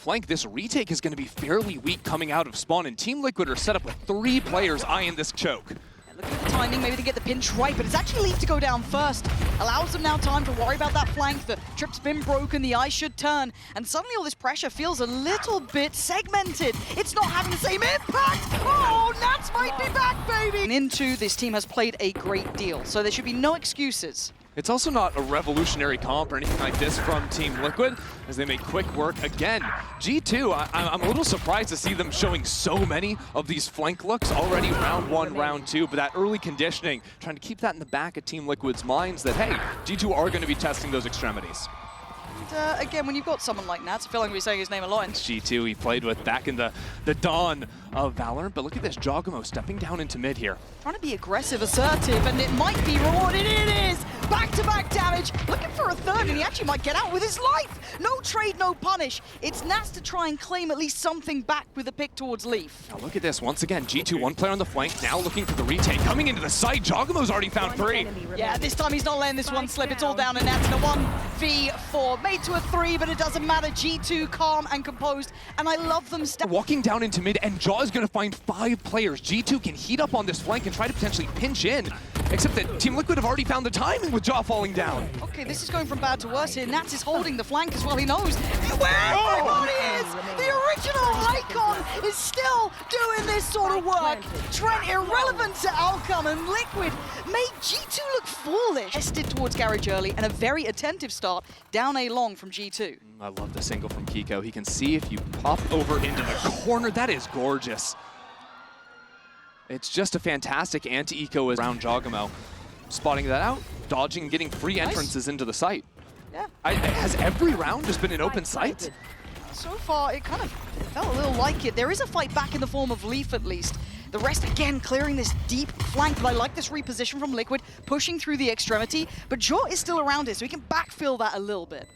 flank, this retake is going to be fairly weak coming out of spawn, and Team Liquid are set up with 3 players eyeing this choke. Looking at the timing, maybe they get the pinch right, but it's actually Leaf to go down first. Allows them now time to worry about that flank. The trip's been broken, the eye should turn, and suddenly all this pressure feels a little bit segmented. It's not having the same impact! Oh, Nats might be back, baby! And into this team has played a great deal, so there should be no excuses. It's also not a revolutionary comp or anything like this from Team Liquid, as they make quick work again. G2, I'm a little surprised to see them showing so many of these flank looks already round 1, round 2, but that early conditioning, trying to keep that in the back of Team Liquid's minds that, hey, G2 are going to be testing those extremities. And again, when you've got someone like Nats, I feel like we're saying his name a lot. It's G2 he played with back in the dawn of Valorant, but look at this, Jogamo stepping down into mid here. Trying to be aggressive, assertive, and it might be rewarded. It is! Back-to-back damage, looking for a third, and he actually might get out with his life! No trade, no punish. It's Nats to try and claim at least something back with a pick towards Leaf. Now look at this, once again, G2, 1 player on the flank, now looking for the retake. Coming into the site, Jogamo's already found 3. Yeah, this time he's not letting this one slip. It's all down to Nats in a 1v4. Made to a 3, but it doesn't matter. G2 calm and composed, and I love them walking down into mid, and Jaw is going to find 5 players. G2 can heat up on this flank and try to potentially pinch in, except that Team Liquid have already found the timing with Jaw falling down. Okay, this is going from bad to worse here. Nats is holding the flank as well. He knows where everybody is. The original icon is still doing this sort of work. Trent irrelevant to outcome, and Liquid made G2 look foolish. Tested towards garage early, and a very attentive start down A long from G2. I love the single from Kiko. He can see if you pop over into the corner. That is gorgeous. It's just a fantastic anti-eco around Jogamo. Spotting that out, dodging, getting free entrances into the site. Yeah. Has every round just been an open site? So far, it kind of felt a little like it. There is a fight back in the form of Leaf, at least. The rest, again, clearing this deep flank, but I like this reposition from Liquid, pushing through the extremity, but Jaw is still around it, so he can backfill that a little bit.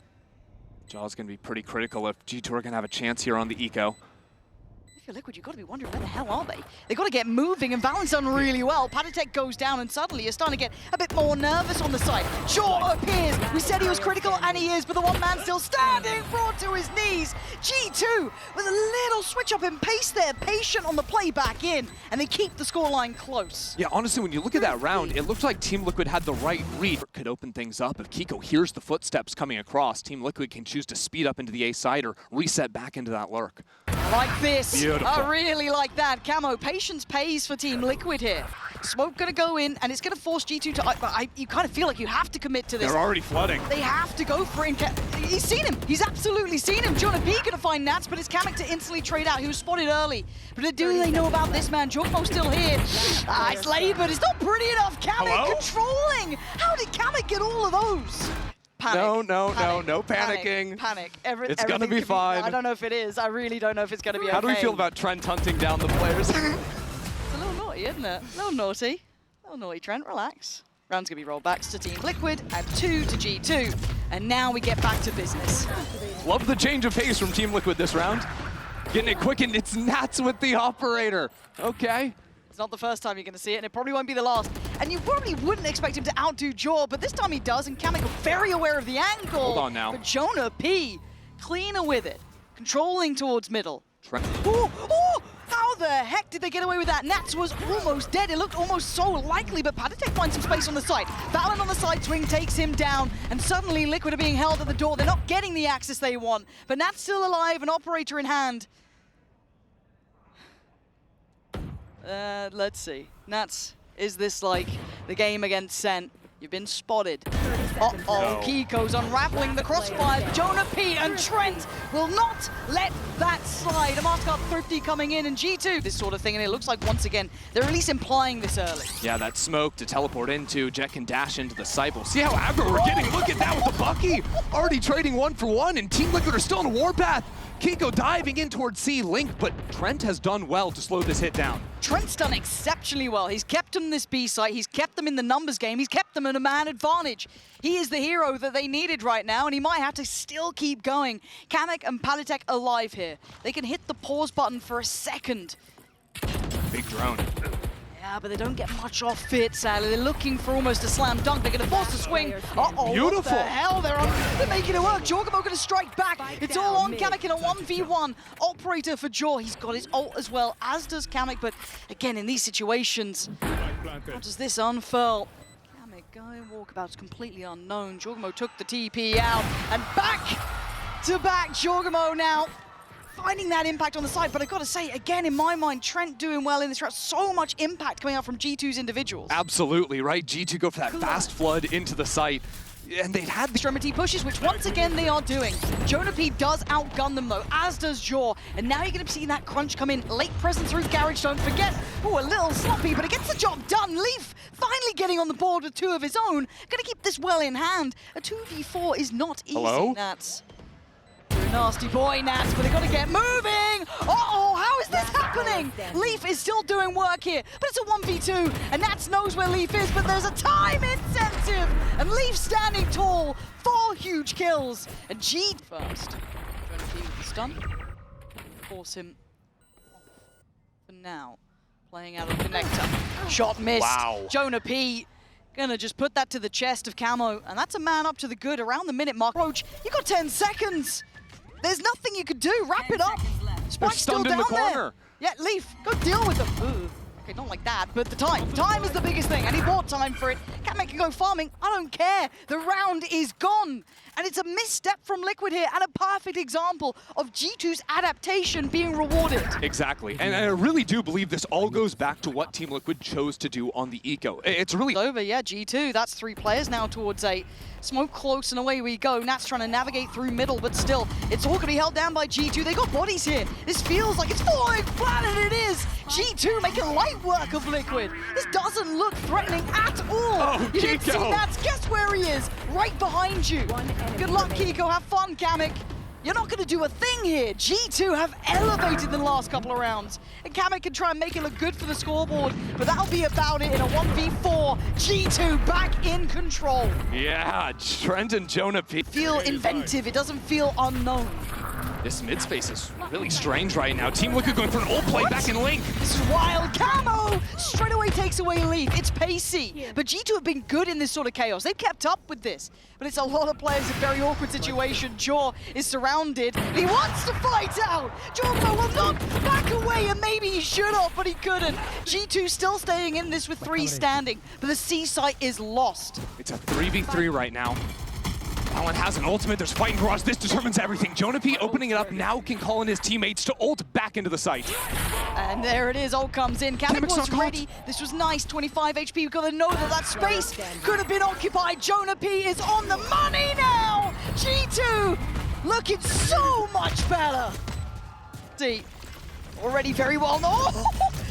Jaw's going to be pretty critical if G2 are going to have a chance here on the eco. If you're Liquid, you've got to be wondering, where the hell are they? They've got to get moving, and Valorant's done really well. Patatek goes down, and suddenly you're starting to get a bit more nervous on the side. Jaw appears. We said he was critical, and he is, but the one man still standing, brought to his knees. G2 with a little switch up in pace there, patient on the play back in, and they keep the scoreline close. Yeah, honestly, when you look at that round, it looked like Team Liquid had the right read. Could open things up. If Kiko hears the footsteps coming across, Team Liquid can choose to speed up into the A side or reset back into that lurk. Like this. Beautiful. I really like that. Camo, patience pays for Team Liquid here. Smoke gonna go in, and it's gonna force G2 to... But you kind of feel like you have to commit to this. They're already flooding. They have to go for it. He's seen him. He's absolutely seen him. Jonah B gonna find Nats, but it's Kamek to instantly trade out. He was spotted early. But do they know about this man? Jogmo's still here. It's laid, but it's not pretty enough. Kamek controlling. How did Kamek get all of those? Panic. No panicking. Panic. It's gonna be fine. I don't know if it is. I really don't know if it's gonna be okay. How do we feel about Trent hunting down the players? It's a little naughty, isn't it? A little naughty. A little naughty, Trent. Relax. Round's gonna be rollbacks to Team Liquid and 2 to G2. And now we get back to business. Love the change of pace from Team Liquid this round. Getting it quick, and it's Nats with the operator. Okay. It's not the first time you're going to see it, and it probably won't be the last. And you probably wouldn't expect him to outdo Jaw, but this time he does, and Kamek very aware of the angle. Hold on now. But Jonah P, cleaner with it, controlling towards middle. Trent. Oh, how the heck did they get away with that? Nats was almost dead. It looked almost so likely, but Patatek finds some space on the side. Valen on the side swing takes him down, and suddenly Liquid are being held at the door. They're not getting the access they want, but Nats still alive, an operator in hand. Let's see. Nats, is this like the game against Sent? You've been spotted. Uh-oh, Kiko's unraveling the crossfire. Jonah P and Trent will not let that slide. A Mastercard Thrifty coming in, and G2, this sort of thing, and it looks like once again, they're at least implying this early. Yeah, that smoke to teleport into, Jet can dash into the site. We'll see how aggro we're getting. Look at that with the Bucky. Already trading 1 for 1, and Team Liquid are still on a warpath. Kiko diving in towards C Link, but Trent has done well to slow this hit down. Trent's done exceptionally well. He's kept them this B site. He's kept them in the numbers game. He's kept them in a man advantage. He is the hero that they needed right now, and he might have to still keep going. Kamek and Patatek alive here. They can hit the pause button for a second. Big drone. Yeah, Yeah, but they don't get much off it, sadly. They're looking for almost a slam dunk. They're going to force the swing. Uh-oh, Beautiful. What the hell? They're making it work. Jorgamo going to strike back. It's all on Kamek in a 1v1 operator for Jaw. He's got his ult as well, as does Kamek. But again, in these situations, how does this unfurl? Kamek going walkabout's completely unknown. Jorgamo took the TP out and back to back. Jorgamo now finding that impact on the side, but I've got to say, again, in my mind, Trent doing well in this round. So much impact coming out from G2's individuals. Absolutely, right? G2 go for that fast flood into the site, and they'd had the extremity pushes, which once again they are doing. Jonah P does outgun them though, as does Jaw, and now you're going to see that crunch come in. Late presence through Garage, don't forget. Oh, a little sloppy, but it gets the job done. Leaf finally getting on the board with 2 of his own. Going to keep this well in hand. A 2v4 is not easy, Hello? Nats. You're a nasty boy, Nats, but they've got to get moving! Uh-oh, how is this happening? Leaf is still doing work here, but it's a 1v2, and Nats knows where Leaf is, but there's a time incentive! And Leaf standing tall, 4 huge kills, and G first. Jonah P with the stun. Force him off for now. Playing out of the connector. Shot missed. Wow. Jonah P gonna just put that to the chest of Camo, and that's a man up to the good around the minute mark. Roach, you got 10 seconds. There's nothing you could do. Wrap it up. Spike's still stunned in down the there. corner. Yeah, Leaf, go deal with them. Ooh. Okay, not like that, but the time. Time is the biggest thing, and he bought time for it. Kamek can go farming. I don't care. The round is gone. And it's a misstep from Liquid here, and a perfect example of G2's adaptation being rewarded. Exactly, and I really do believe this all goes back to what Team Liquid chose to do on the eco. It's really over, yeah, G2, that's 3 players now towards 8. Smoke close and away we go. Nat's trying to navigate through middle, but still, it's all gonna be held down by G2. They got bodies here. This feels like it's falling flat, and it is. G2 making light work of Liquid. This doesn't look threatening at all. Oh, You didn't see Kiko. Nats, guess where he is? Right behind you. Good luck, Kiko, have fun, Kamek. You're not gonna do a thing here. G2 have elevated the last couple of rounds. And Kamek can try and make it look good for the scoreboard, but that'll be about it in a 1v4. G2 back in control. yeah, Trent and Jonah P. Feel inventive, it doesn't feel unknown. This mid space is really strange right now. Team Liquid going for an ult play back in Link. This is wild. Camo straight away takes away Leaf. It's pacey. But G2 have been good in this sort of chaos. They've kept up with this. But it's a lot of players in a very awkward situation. Jaw is surrounded. He wants to fight out. Jorgamo will knock back away, and maybe he should have, but he couldn't. G2 still staying in this with 3 standing. But the C site is lost. It's a 3v3 right now. Alan has an ultimate, there's fighting garage, this determines everything. Jonah P opening it up now can call in his teammates to ult back into the site. And there it is, ult comes in. Kamek Kamek's was not caught. ready. This was nice, 25 HP. We've got to know that that space could have been occupied. Jonah P is on the money now. G2 looking so much better. See, already very well. Oh,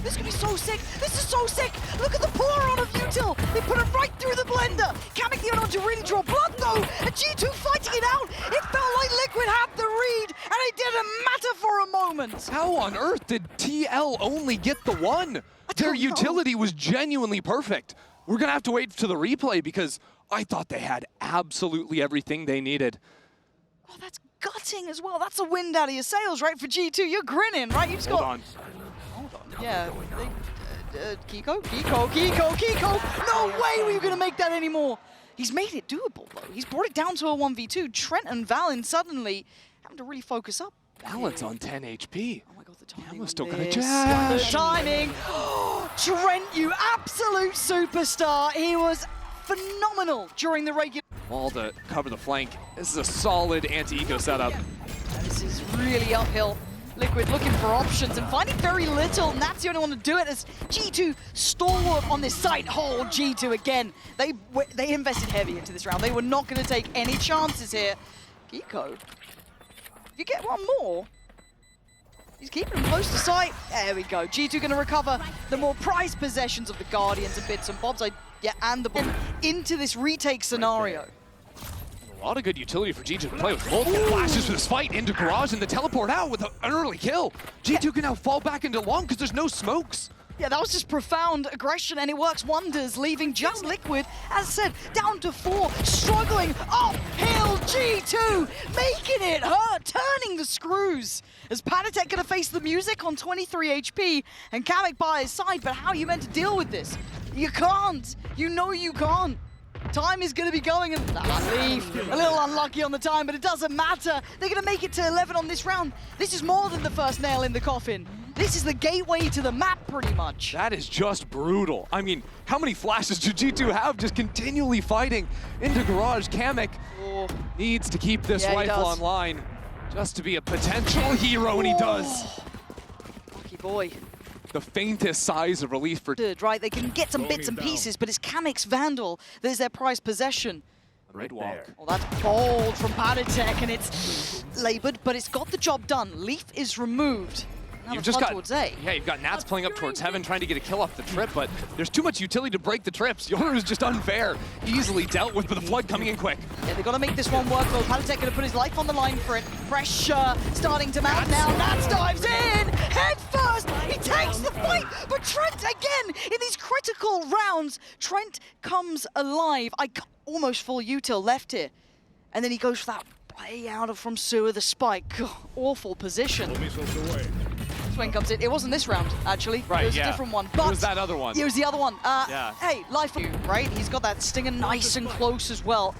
this is going to be so sick. This is so sick. Look at the pour on of Util. They put it right through the blender. Kamek the onto to really draw blood though. And G2 fighting it out. It felt like Liquid had the read, and it didn't matter for a moment. How on earth did TL only get the 1? Their don't know. utility was genuinely perfect. We're gonna have to wait to the replay because I thought they had absolutely everything they needed. Oh, that's gutting as well. That's a wind out of your sails, right, for G2. You're grinning, right? You just Hold got... on. Hold on. Yeah. Kiko? No way were you going to make that anymore. He's made it doable, though. He's brought it down to a 1v2. Trent and Valen suddenly having to really focus up. Balance on 10 HP. Oh my god, the timing. Camo's on still gonna this. jash. The timing. Trent, you absolute superstar. He was phenomenal during the regular. Wall to cover the flank. This is a solid anti-eco setup. This is really uphill. Liquid looking for options and finding very little, and that's the only one to do it as G2 stalwart on this site. Hold G2 again. They invested heavy into this round. They were not going to take any chances here. Kiko, if you get one more, he's keeping him close to sight. There we go. G2 going to recover the more prized possessions of the Guardians and bits and bobs. And the ball into this retake scenario. A lot of good utility for G2 to play with multiple flashes for this fight into garage and the teleport out with an early kill. G2 can now fall back into long because there's no smokes. Yeah, that was just profound aggression, and it works wonders, leaving just Liquid, as I said, down to 4, struggling uphill. G2 making it hurt, turning the screws. As Panatek gonna face the music on 23 HP, and Kamek by his side, but how are you meant to deal with this? You can't. You know you can't. Time is going to be going, and Leaf, a little unlucky on the time, but it doesn't matter. They're going to make it to 11 on this round. This is more than the first nail in the coffin. This is the gateway to the map, pretty much. That is just brutal. I mean, how many flashes do G2 have just continually fighting into Garage? Kamek needs to keep this rifle online just to be a potential hero, and he does. Lucky boy. The faintest size of relief for... Right, they can get some bits and pieces, but it's Kamek's Vandal that is their prized possession. Right walk. Well, that's bold from Panatek, and it's labored, but it's got the job done. Leaf is removed. Now You've just got, A. yeah, you've got Nats playing up towards Heaven, trying to get a kill off the trip, but there's too much utility to break the trips. Yoru is just unfair. Easily dealt with, but the Flood coming in quick. Yeah, they've got to make this one work, though. Panatek going to put his life on the line for it. Pressure starting to mount now. Nats dives in, head first. He takes the fight, but Trent again, in these critical rounds, Trent comes alive. Almost full util left here. And then he goes for that play out of from Sewer, the spike. Awful position. Swing comes in. It wasn't this round, actually. Right, it was a different one. But it was that other one. It was the other one. Yeah. Hey, life for you, right? He's got that stinger nice and close as well.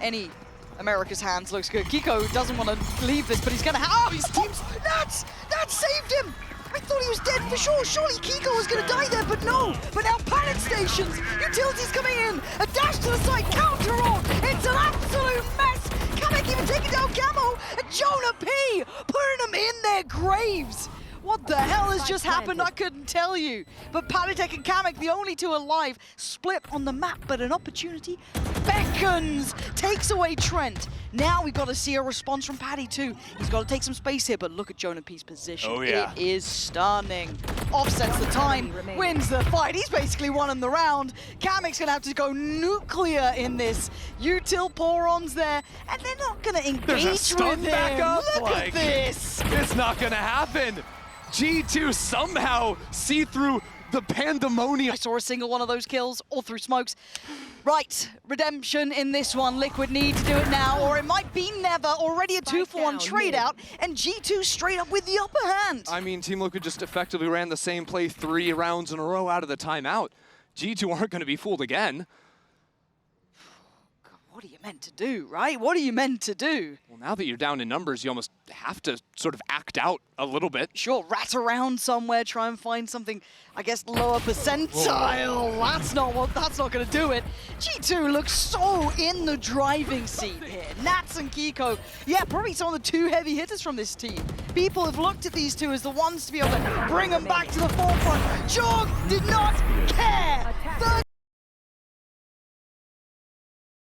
Any America's hands looks good. Kiko doesn't want to leave this, but he's going to have... Oh, his team's... Nats saved him! I thought he was dead for sure. Surely Kiko was going to die there, but no. But now Planet Stations, utilities coming in, a dash to the side, counter on. It's an absolute mess. Kamek even taking down Camo, and Jonah P putting them in their graves. What the hell has just happened? I couldn't tell you. But Panatek and Kamek, the only two alive, split on the map, but an opportunity beckons, takes away Trent. Now we got to see a response from Paddy too. He's got to take some space here, but look at Jonah P's position. Oh, yeah. It is stunning. Offsets the time, wins the fight. He's basically won him the round. Kamek's going to have to go nuclear in this. Util Porons there, and they're not going to engage with him. Backup. Look at this. It's not going to happen. G2 somehow see through the pandemonium. I saw a single one of those kills all through smokes. Right, redemption in this one. Liquid need to do it now, or it might be never. Already a 2-for-1 trade out, and G2 straight up with the upper hand. I mean, Team Liquid just effectively ran the same play 3 rounds in a row out of the timeout. G2 aren't going to be fooled again. What are you meant to do, right? What are you meant to do? Well, now that you're down in numbers, you almost have to sort of act out a little bit. Sure, rat around somewhere, try and find something, I guess, lower percentile. That's not going to do it. G2 looks so in the driving seat here. Nats and Kiko, yeah, probably some of the 2 heavy hitters from this team. People have looked at these two as the ones to be able to bring them back to the forefront. Jorg did not care.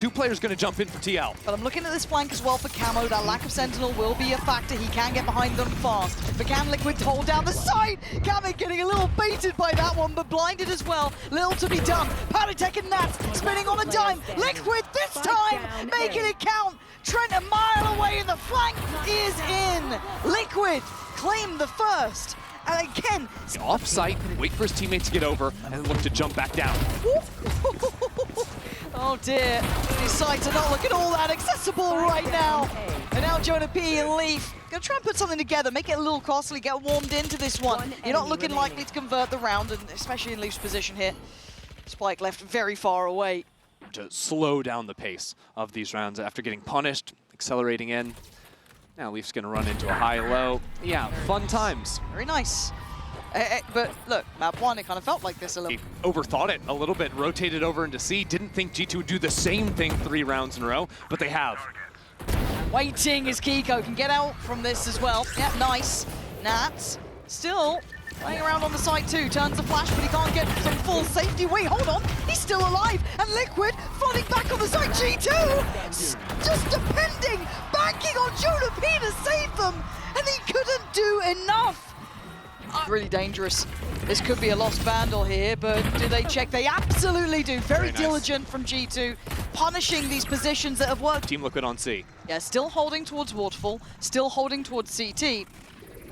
2 players going to jump in for TL. But I'm looking at this flank as well for Camo. That lack of Sentinel will be a factor. He can get behind them fast. But can Liquid hold down the side? Kamek getting a little baited by that one, but blinded as well. Little to be done. Panatek and Nats spinning on a dime. Liquid this time making it count. Trent a mile away and the flank is in. Liquid claim the first. And again, Off-site, wait for his teammates to get over, and then look to jump back down. Oh dear, these sites are not looking all that accessible right now. And now Jonah P and Leaf gonna try and put something together, make it a little costly, get warmed into this one. You're not looking likely to convert the round, and especially in Leaf's position here. Spike left very far away. To slow down the pace of these rounds after getting punished, accelerating in. Now Leaf's gonna run into a high-low. Yeah, fun times. Very nice. But look, map 1, it kind of felt like this a little. He overthought it a little bit, rotated over into C. Didn't think G2 would do the same thing 3 rounds in a row, but they have. Waiting as Kiko can get out from this as well. Yeah, nice. Nats still playing around on the side too. Turns the flash, but he can't get some full safety. Wait, hold on. He's still alive. And Liquid flooding back on the side. G2 just depending, banking on Jonah P to save them. And he couldn't do enough. Really dangerous. This could be a lost Vandal here, but do they check? They absolutely do. Very diligent from G2, punishing these positions that have worked. Team Liquid on C. Yeah, still holding towards Waterfall, still holding towards CT.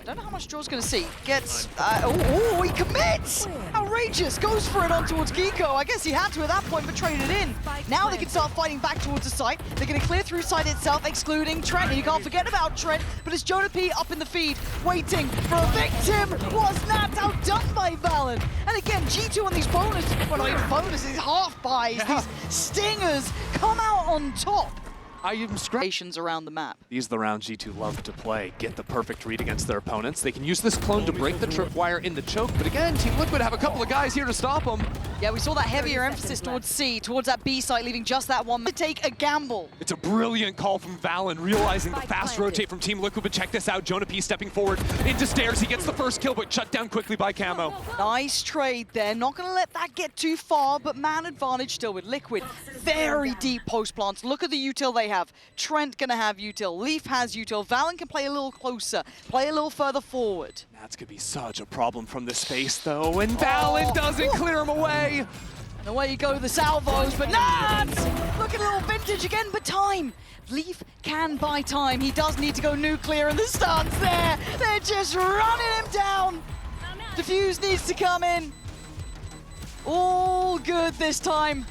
don't know how much Jaw's going to see. Gets, he commits! Outrageous, goes for it on towards Kiko. I guess he had to at that point, but traded in. Now they can start fighting back towards the site. They're going to clear through site itself, excluding Trent. And you can't forget about Trent, but it's Jonah P up in the feed, waiting for a victim. Was Nat outdone by Valorant? And again, G2 on these bonuses, well not even bonuses, half buys, these stingers come out on top. I am Stations around the map. These are the rounds G2 love to play. Get the perfect read against their opponents. They can use this clone to break the tripwire in the choke, but again, Team Liquid have a couple of guys here to stop them. Yeah, we saw that heavier emphasis towards C, towards that B site, leaving just that one to take a gamble. It's a brilliant call from Valen, realizing the fast rotate from Team Liquid, but check this out. Jonah P stepping forward into stairs. He gets the first kill, but shut down quickly by Camo. Nice trade there. Not going to let that get too far, but man advantage still with Liquid. Very deep post plants. Look at the util they have. Trent going to have util. Leaf has util. Valen can play a little closer, play a little further forward. That's going to be such a problem from this space, though, and Valen doesn't clear him away. And away you go the salvos, but Nats! Look at a little vintage again, but time. Leaf can buy time. He does need to go nuclear, and the stance there. They're just running him down. Diffuse needs to come in. All good this time.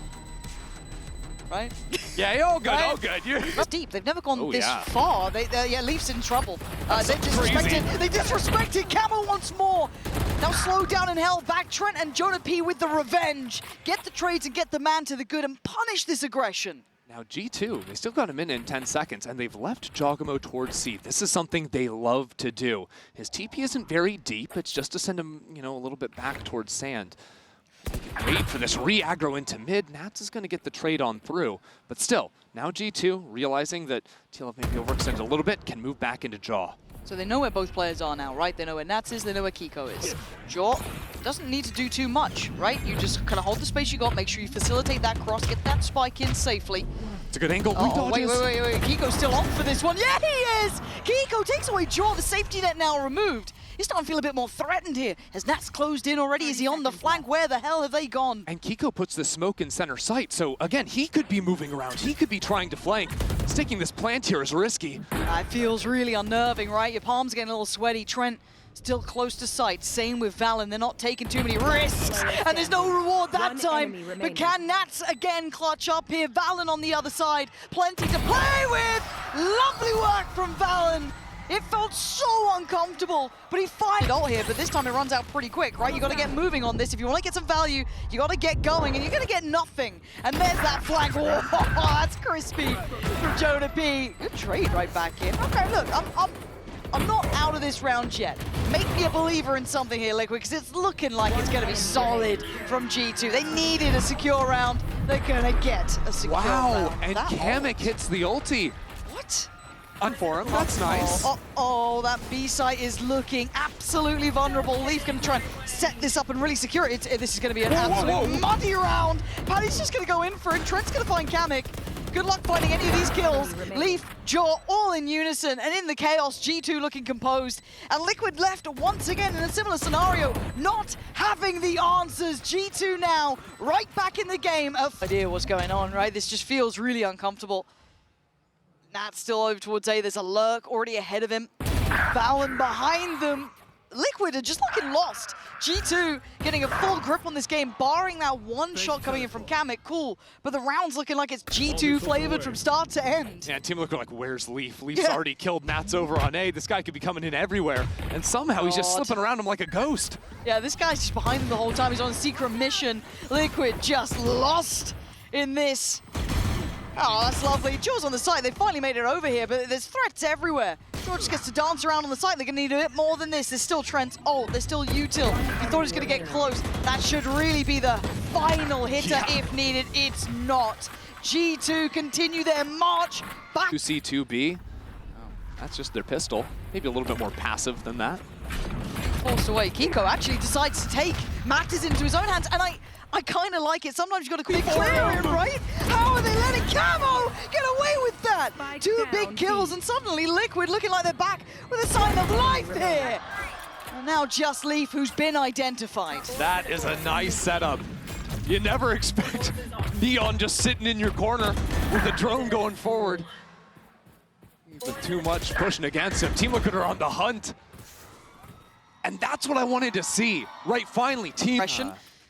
Right? Yeah, all good, right? all good. It's deep. They've never gone this far. Yeah, Leaf's in trouble. They disrespected Camel once more. Now slowed down and held back. Trent and Jonah P with the revenge. Get the trades and get the man to the good and punish this aggression. Now G2, they still got a minute and 10 seconds, and they've left Jogamo towards C. This is something they love to do. His TP isn't very deep. It's just to send him, a little bit back towards sand. They can wait for this re-aggro into mid. Nats is going to get the trade on through. But still, now G2, realizing that TLF maybe overextended a little bit, can move back into Jaw. So they know where both players are now, right? They know where Nats is, they know where Kiko is. Jaw doesn't need to do too much, right? You just kind of hold the space you got, make sure you facilitate that cross, get that spike in safely. It's a good angle. Wait. Kiko's still on for this one. Yeah, he is! Kiko takes away Jaw, the safety net now removed. He's starting to feel a bit more threatened here. Has Nats closed in already? Is he on the flank? Where the hell have they gone? And Kiko puts the smoke in center sight, so again, he could be moving around. He could be trying to flank. Taking this plant here is risky. It feels really unnerving, right? Your palms getting a little sweaty. Trent still close to sight. Same with Valen. They're not taking too many risks. And there's no reward that time. But can Nats again clutch up here? Valen on the other side. Plenty to play with. Lovely work from Valen. It felt so uncomfortable, but he fired all here, but this time it runs out pretty quick, right? You got to get moving on this. If you want to get some value, you got to get going, and you're going to get nothing. And there's that flank. Whoa, that's crispy from Jonah P. Good trade right back in. Okay, look, I'm not out of this round yet. Make me a believer in something here, Liquid, because it's looking like it's going to be solid from G2. They needed a secure round. They're going to get a secure round. Wow, and Kamek hits the ulti. What? For him, that's nice. That B site is looking absolutely vulnerable. Leaf can try and set this up and really secure it. This is going to be an absolute muddy round. Paddy's just going to go in for it. Trent's going to find Kamek. Good luck finding any of these kills. Leaf, Jaw, all in unison, and in the chaos, G2 looking composed. And Liquid left once again in a similar scenario, not having the answers. G2 now, right back in the game. Idea what's going on, right? This just feels really uncomfortable. Nat's still over towards A. There's a lurk already ahead of him. Valen behind them. Liquid are just looking lost. G2 getting a full grip on this game, barring that one shot coming in from Kamek. Cool, but the round's looking like it's G2 flavored from start to end. Yeah, Team Liquid like, where's Leaf? Leaf's already killed Nats over on A. This guy could be coming in everywhere, and somehow he's just slipping around him like a ghost. Yeah, this guy's just behind him the whole time. He's on a secret mission. Liquid just lost in this. Oh, that's lovely. Jaw's on the site. They finally made it over here, but there's threats everywhere. Jaw just gets to dance around on the site. They're going to need a bit more than this. There's still Trent's ult. There's still util. If you thought he was going to get close, that should really be the final hitter if needed. It's not. G2 continue their march back. 2C, 2B. That's just their pistol. Maybe a little bit more passive than that. Forced away. Kiko actually decides to take matters into his own hands, and I kind of like it. Sometimes you've got to quickly clear him, right? How are they letting Camo get away with that? Two big kills, and suddenly Liquid looking like they're back with a sign of life here. And now just Leaf, who's been identified. That is a nice setup. You never expect Neon just sitting in your corner with the drone going forward. But too much pushing against him. Team Liquid are on the hunt. And that's what I wanted to see. Right, finally, team.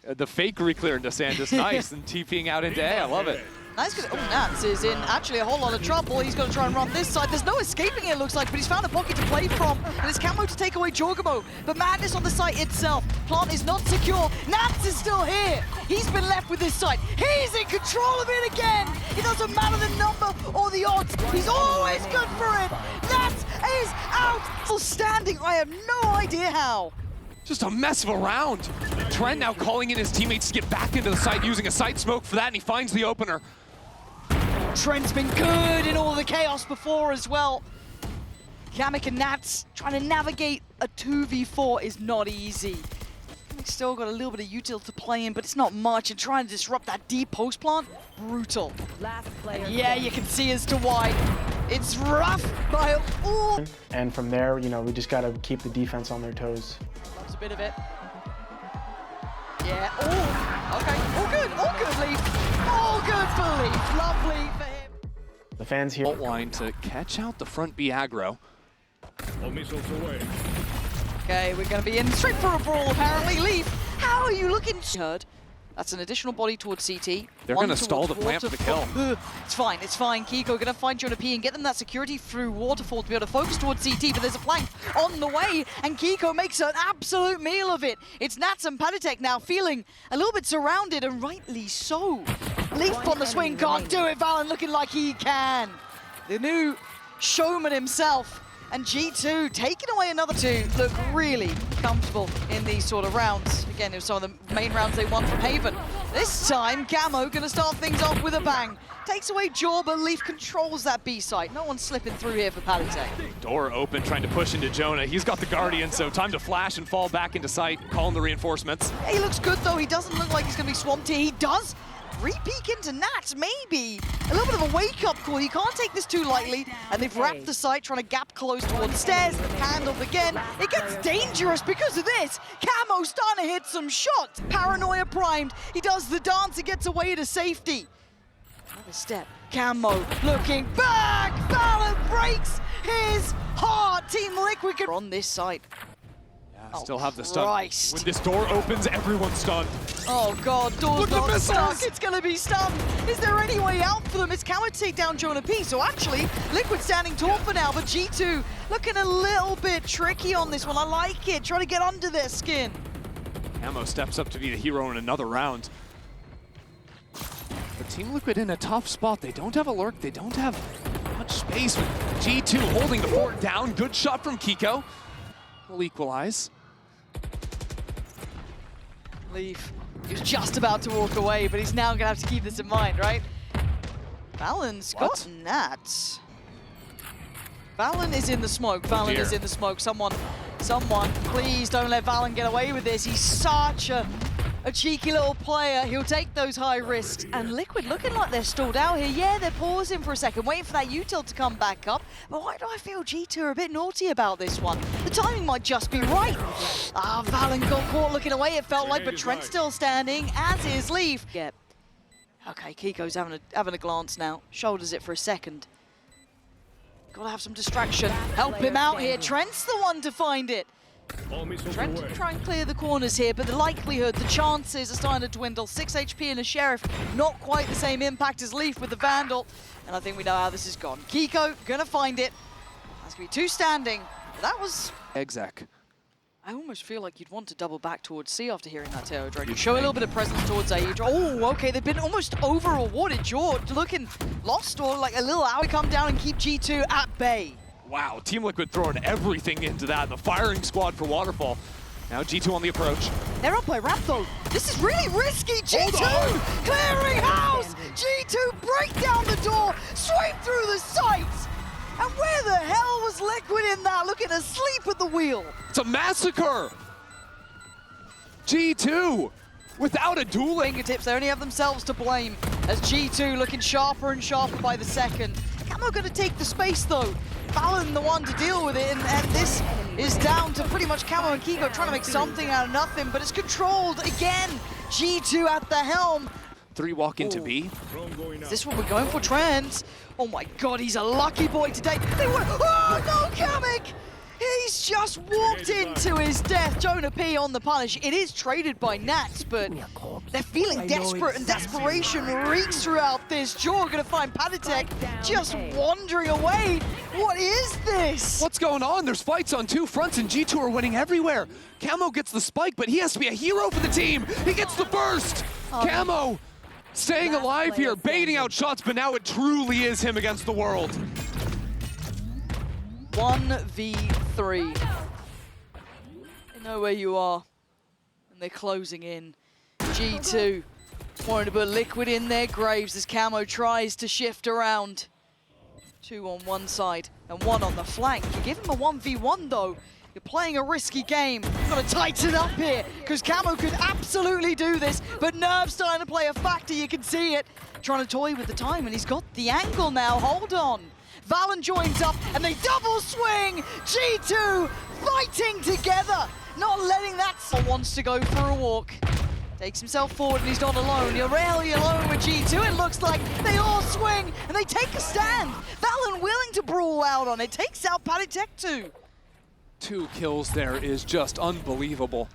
The fake reclear into Sandus, nice, and TPing out into A, I love it. Nice, because Nats is in actually a whole lot of trouble. He's going to try and run this side. There's no escaping it looks like, but he's found a pocket to play from. And it's Camo to take away Jorgamo. But Madness on the site itself. Plant is not secure. Nats is still here. He's been left with this site. He's in control of it again. It doesn't matter the number or the odds. He's always good for it. Nats is out. Still standing. I have no idea how. Just a mess of a round. Trent now calling in his teammates to get back into the site, using a site smoke for that, and he finds the opener. Trent's been good in all the chaos before as well. Kamek and Nats trying to navigate a 2v4 is not easy. Kamek's still got a little bit of util to play in, but it's not much, and trying to disrupt that deep post plant, brutal. And yeah, you can see as to why. It's rough by all. And from there, you know, we just got to keep the defense on their toes. Loves a bit of it. Yeah, oh, okay, all good, Leaf. All good for Leaf, lovely for him. The fans here. Line to catch out the front B aggro. All missiles away. Okay, we're going to be in straight for a brawl apparently. Leaf, how are you looking? Heard. That's an additional body towards CT. They're going to stall the plant for the kill. It's fine, it's fine. Kiko going to find Jonah P and get them that security through Waterfall to be able to focus towards CT, but there's a flank on the way, and Kiko makes an absolute meal of it. It's Nats and Patatek now feeling a little bit surrounded, and rightly so. Leaf on the swing, can't do it. Valen looking like he can. The new showman himself. And G2 taking away another two, look really comfortable in these sort of rounds. Again, it was some of the main rounds they won from Haven. This time, Camo gonna start things off with a bang. Takes away Jaw, but Leaf controls that B site. No one's slipping through here for Palitek. Door open, trying to push into Jonah. He's got the Guardian, so time to flash and fall back into sight, calling the reinforcements. He looks good though, he doesn't look like he's gonna be swamped here. He does re-peek into Nats, maybe. A little bit of a wake-up call. You can't take this too lightly. And they've wrapped the site, trying to gap close towards stairs. Handled again. It gets dangerous because of this. Camo starting to hit some shots. Paranoia primed. He does the dance and gets away to safety. Another step. Camo looking back. Valorant breaks his heart. Team Liquid can on this site. Yeah, still have the stun. Christ. When this door opens, everyone's stunned. Oh god, door's Look at the not stuck. missiles! It's gonna be stunned. Is there any way out for them? It's Camo to take down Jonah P. So actually, Liquid standing tall for now, but G2 looking a little bit tricky on this one. I like it, trying to get under their skin. Camo steps up to be the hero in another round. But Team Liquid in a tough spot. They don't have a lurk, they don't have much space. With G2 holding the fort down. Good shot from Kiko. Will equalize. Leaf, he was just about to walk away, but he's now gonna have to keep this in mind, right? Valen's got Nats. Valen is in the smoke. Valen is in the smoke. Someone, please don't let Valen get away with this. He's such a cheeky little player. He'll take those high risks. And Liquid looking like they're stalled out here. Yeah, they're pausing for a second, waiting for that util to come back up. But why do I feel G2 are a bit naughty about this one? The timing might just be right. Ah, Valen got caught looking away, it felt like, but Trent's still standing, as is Leaf. Yeah. Okay, Kiko's having a glance now. Shoulders it for a second. Gotta have some distraction. Help him out here. Trent's the one to find it. Trent to try and clear the corners here, but the likelihood, the chances are starting to dwindle. 6 HP and a Sheriff, not quite the same impact as Leaf with the Vandal. And I think we know how this is gone. Kiko, gonna find it. That's gonna be two standing. That was... Exec. I almost feel like you'd want to double back towards C after hearing that Teo drone. You show a little bit of presence towards A. Oh, okay, they've been almost over-awarded. George looking lost, or like a little hour come down and keep G2 at bay. Wow, Team Liquid throwing everything into that. The firing squad for Waterfall. Now G2 on the approach. They're up by ramp though. This is really risky. G2 clearing house. G2 break down the door, sweep through the sights. And where the hell was Liquid in that? Looking asleep at the wheel. It's a massacre. G2 without a duel. Fingertips, they only have themselves to blame as G2 looking sharper and sharper by the second. Camo gonna take the space though. Valen the one to deal with it, and this is down to pretty much Camo and Kiko trying to make something out of nothing, but it's controlled again. G2 at the helm. 3 walk into B. Is this what we're going for, Trent? Oh my god, he's a lucky boy today. They were, oh no, Kamek! He's just walked into his death. Jonah P on the punish. It is traded by Nats, but they're feeling desperate, and desperation reeks throughout this. Jaw gonna find Patatek just wandering away. What is this? What's going on? There's fights on two fronts, and G2 are winning everywhere. Camo gets the spike, but he has to be a hero for the team. He gets the burst. Camo staying alive here, baiting out shots, but now it truly is him against the world. 1v3. They know where you are, and they're closing in. G2 wanting to put Liquid in their graves as Camo tries to shift around. 2 on one side and 1 on the flank. You give him a 1v1 though. You're playing a risky game. You've got to tighten up here, because Camo could absolutely do this, but Nerve's starting to play a factor, you can see it. Trying to toy with the time, and he's got the angle now, hold on. Valen joins up, and they double swing! G2 fighting together, not letting that... Wants to go for a walk. Takes himself forward, and he's not alone. You're rarely alone with G2, it looks like. They all swing, and they take a stand. Valen willing to brawl out on it, takes out Patatek too. 2 kills there is just unbelievable.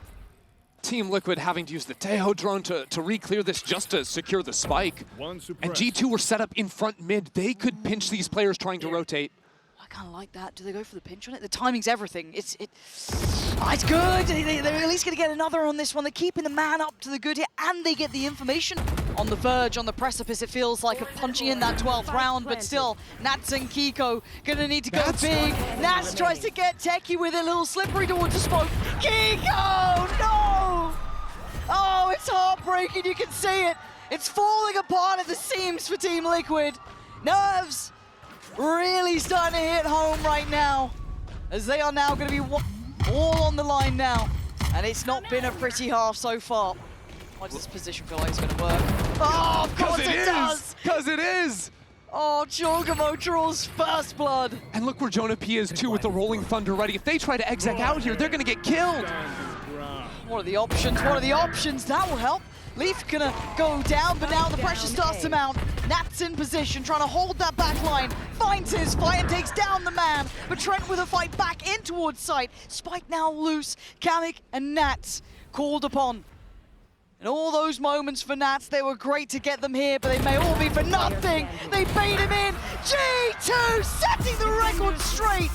Team Liquid having to use the Tejo drone to re-clear this just to secure the spike. And G2 were set up in front mid. They could pinch these players trying to rotate. I kind of like that. Do they go for the pinch on it? The timing's everything. It's good. They're at least going to get another on this one. They're keeping the man up to the good here, and they get the information. On the verge, on the precipice, it feels like of punching in that 12th round, but still, Nats and Kiko going to need to go big. Nats tries to get techie with a little slippery towards the smoke. Kiko, no! Oh, it's heartbreaking. You can see it. It's falling apart at the seams for Team Liquid. Nerves really starting to hit home right now, as they are now going to be all on the line now. And it's not been a pretty half so far. Why does this position feel like it's going to work? Oh, of course it does! Because it is! Oh, Chogamo draws first blood. And look where Jonah P is too with the Rolling Thunder ready. If they try to exec out here, they're going to get killed. What are the options? What are the options? That will help. Leaf gonna go down, but now the pressure starts to mount. Nats in position, trying to hold that back line. Finds his fight and takes down the man. But Trent with a fight back in towards site. Spike now loose. Kamek and Nats called upon. And all those moments for Nats, they were great to get them here, but they may all be for nothing. They bait him in. G2 setting the record straight.